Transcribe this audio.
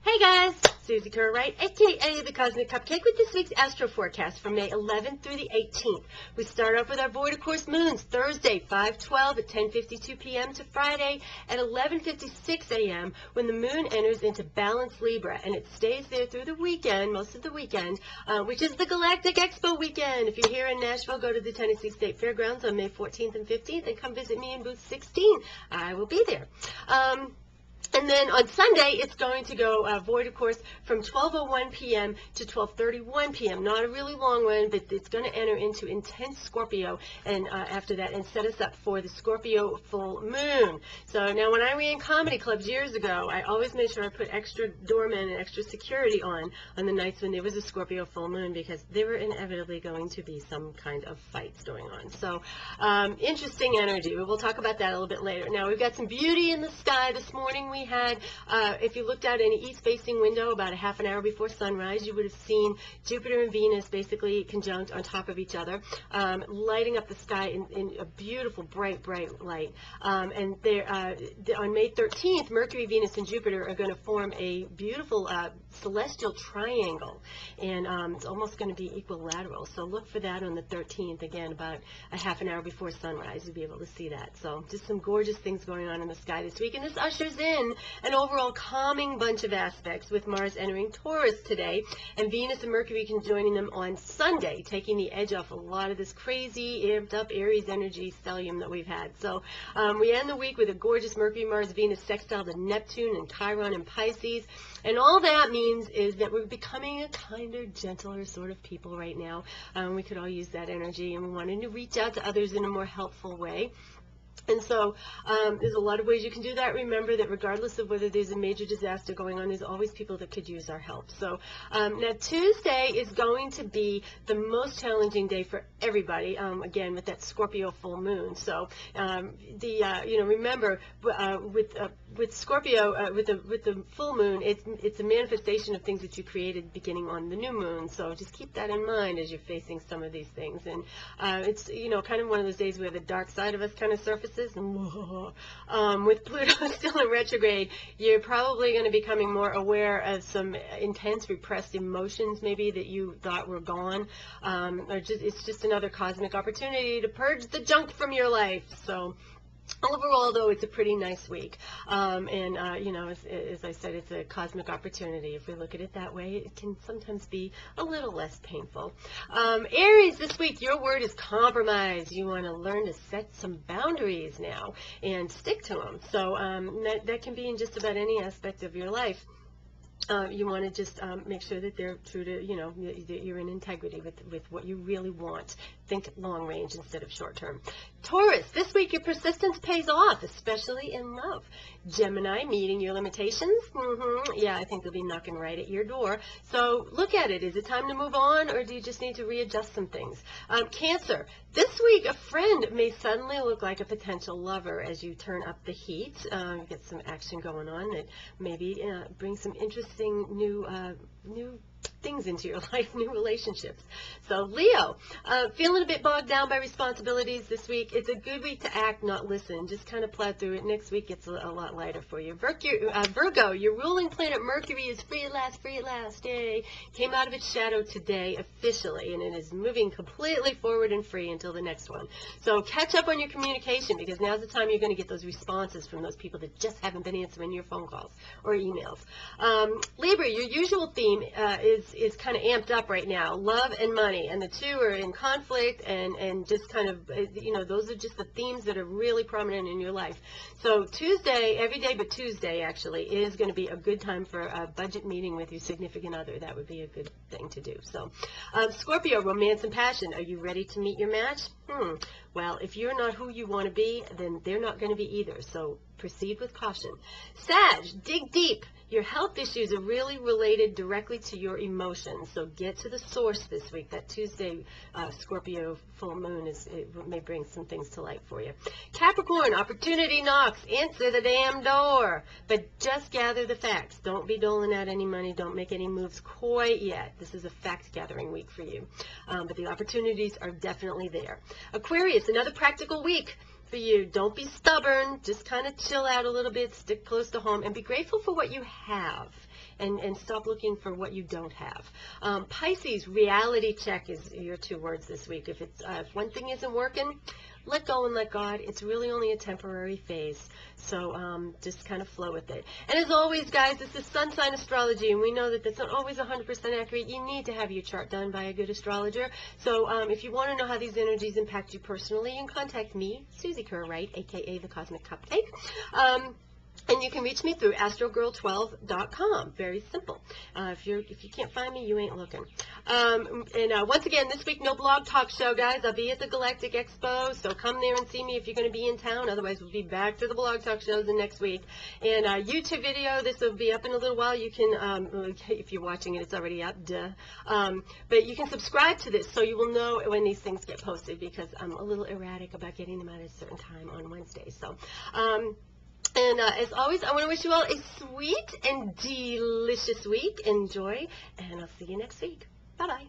Hey guys, Susie Kerr-Wright, aka the Cosmic Cupcake, with this week's astro forecast from May 11th through the 18th. We start off with our void of course moons, Thursday 5/12 at 10:52 p.m. to Friday at 11:56 a.m. when the moon enters into balanced Libra, and it stays there through the weekend, most of the weekend, which is the Galactic Expo weekend. If you're here in Nashville, go to the Tennessee State Fairgrounds on May 14th and 15th and come visit me in booth 16. I will be there. And then on Sunday, it's going to go void, of course, from 12:01 p.m. to 12:31 p.m. Not a really long one, but it's going to enter into intense Scorpio and after that, and set us up for the Scorpio full moon. So now, when I ran comedy clubs years ago, I always made sure I put extra doormen and extra security on the nights when there was a Scorpio full moon, because there were inevitably going to be some kind of fights going on. So interesting energy. We'll talk about that a little bit later. Now, we've got some beauty in the sky this morning. We had, if you looked out any east-facing window about a half an hour before sunrise, you would have seen Jupiter and Venus basically conjunct on top of each other, lighting up the sky in a beautiful, bright, bright light. And on May 13th, Mercury, Venus, and Jupiter are going to form a beautiful celestial triangle, and it's almost going to be equilateral. So look for that on the 13th, again, about a half an hour before sunrise. You'll be able to see that. So just some gorgeous things going on in the sky this week, and this ushers in an overall calming bunch of aspects, with Mars entering Taurus today, and Venus and Mercury conjoining them on Sunday, taking the edge off a lot of this crazy, amped up Aries energy stellium that we've had. So we end the week with a gorgeous Mercury, Mars, Venus sextile to Neptune and Chiron and Pisces, and all that means is that we're becoming a kinder, gentler sort of people right now. We could all use that energy, and we wanted to reach out to others in a more helpful way. And so there's a lot of ways you can do that. Remember that regardless of whether there's a major disaster going on, there's always people that could use our help. So now Tuesday is going to be the most challenging day for everybody, again, with that Scorpio full moon. So remember, with Scorpio, with the full moon, it's a manifestation of things that you created beginning on the new moon. So just keep that in mind as you're facing some of these things. And it's, kind of one of those days where the dark side of us kind of surfaces. And with Pluto still in retrograde, you're probably going to be becoming more aware of some intense repressed emotions maybe that you thought were gone, or it's just another cosmic opportunity to purge the junk from your life. So overall, though, it's a pretty nice week, as I said, it's a cosmic opportunity. If we look at it that way, it can sometimes be a little less painful. Aries, this week, your word is compromise. You want to learn to set some boundaries now and stick to them. So that can be in just about any aspect of your life. You want to just make sure that they're true to, that you're in integrity with what you really want. Think long range instead of short term. Taurus, this week your persistence pays off, especially in love. Gemini, meeting your limitations. Yeah, I think they'll be knocking right at your door. So look at it. Is it time to move on, or do you just need to readjust some things? Cancer, this week a friend may suddenly look like a potential lover as you turn up the heat. Get some action going on that maybe brings some interesting new things into your life, new relationships. So Leo, feeling a bit bogged down by responsibilities this week. It's a good week to act, not listen. Just kind of plow through it. Next week gets a lot lighter for you. Virgo, your ruling planet Mercury is free at last, yay. Came out of its shadow today officially, and it is moving completely forward and free until the next one. So catch up on your communication, because now's the time you're going to get those responses from those people that just haven't been answering your phone calls or emails. Libra, your usual theme is kind of amped up right now, love and money, and the two are in conflict, and just kind of, those are just the themes that are really prominent in your life. So Tuesday, every day but Tuesday actually, is going to be a good time for a budget meeting with your significant other. That would be a good thing to do. So Scorpio, romance and passion. Are you ready to meet your match? Well, if you're not who you want to be, then they're not going to be either. So proceed with caution. Sag, dig deep. Your health issues are really related directly to your emotions, so get to the source this week. That Tuesday Scorpio full moon may bring some things to light for you. Capricorn, opportunity knocks. Answer the damn door. But just gather the facts. Don't be doling out any money. Don't make any moves quite yet. This is a fact-gathering week for you. But the opportunities are definitely there. Aquarius, another practical week for you. Don't be stubborn. Just kind of chill out a little bit, stick close to home, and be grateful for what you have and stop looking for what you don't have. Pisces, reality check is your 2 words this week. If one thing isn't working, let go and let God. It's really only a temporary phase. So just kind of flow with it. And as always, guys, this is sun sign astrology, and we know that that's not always 100% accurate. You need to have your chart done by a good astrologer. So if you want to know how these energies impact you personally, you can contact me, Susie Kerr-Wright, a.k.a. the Cosmic Cupcake. And you can reach me through astrogirl12.com. Very simple. If you can't find me, you ain't looking. Once again, this week, no blog talk show, guys. I'll be at the Galactic Expo, so come there and see me if you're going to be in town. Otherwise, we'll be back to the blog talk shows the next week. And YouTube video, this will be up in a little while. You can, if you're watching it, it's already up, duh. But you can subscribe to this so you will know when these things get posted, because I'm a little erratic about getting them out at a certain time on Wednesdays. So, as always, I want to wish you all a sweet and delicious week. Enjoy, and I'll see you next week. Bye-bye.